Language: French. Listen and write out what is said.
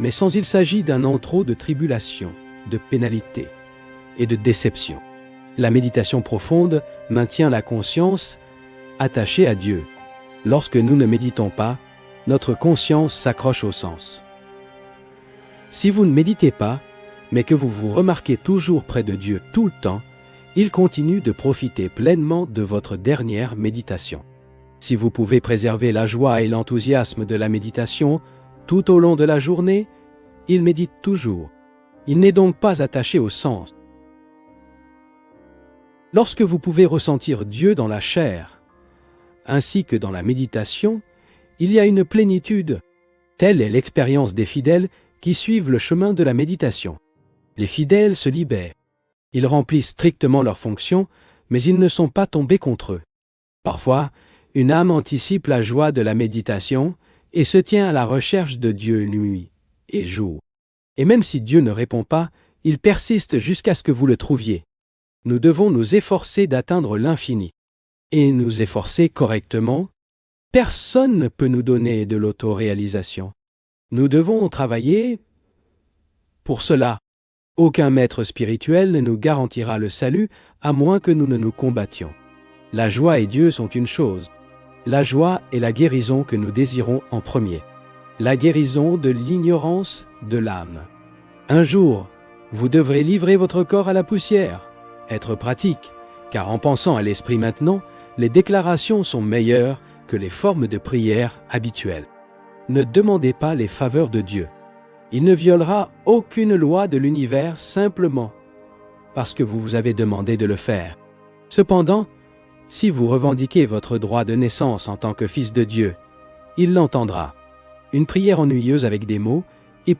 Mais sans il s'agit d'un trop de tribulation, de pénalité et de déception. La méditation profonde maintient la conscience attachée à Dieu. Lorsque nous ne méditons pas, notre conscience s'accroche au sens. Si vous ne méditez pas, mais que vous vous remarquez toujours près de Dieu tout le temps, il continue de profiter pleinement de votre dernière méditation. Si vous pouvez préserver la joie et l'enthousiasme de la méditation tout au long de la journée, il médite toujours. Il n'est donc pas attaché au sens. Lorsque vous pouvez ressentir Dieu dans la chair, ainsi que dans la méditation, il y a une plénitude. Telle est l'expérience des fidèles qui suivent le chemin de la méditation. Les fidèles se libèrent. Ils remplissent strictement leurs fonctions, mais ils ne sont pas tombés contre eux. Parfois, une âme anticipe la joie de la méditation et se tient à la recherche de Dieu nuit et jour. Et même si Dieu ne répond pas, il persiste jusqu'à ce que vous le trouviez. Nous devons nous efforcer d'atteindre l'infini. Et nous efforcer correctement. Personne ne peut nous donner de l'autoréalisation. Nous devons travailler pour cela. Aucun maître spirituel ne nous garantira le salut à moins que nous ne nous combattions. La joie et Dieu sont une chose. La joie est la guérison que nous désirons en premier. La guérison de l'ignorance de l'âme. Un jour, vous devrez livrer votre corps à la poussière. Être pratique, car en pensant à l'esprit maintenant, les déclarations sont meilleures que les formes de prière habituelles. Ne demandez pas les faveurs de Dieu. Il ne violera aucune loi de l'univers simplement parce que vous vous avez demandé de le faire. Cependant, si vous revendiquez votre droit de naissance en tant que fils de Dieu, il l'entendra. Une prière ennuyeuse avec des mots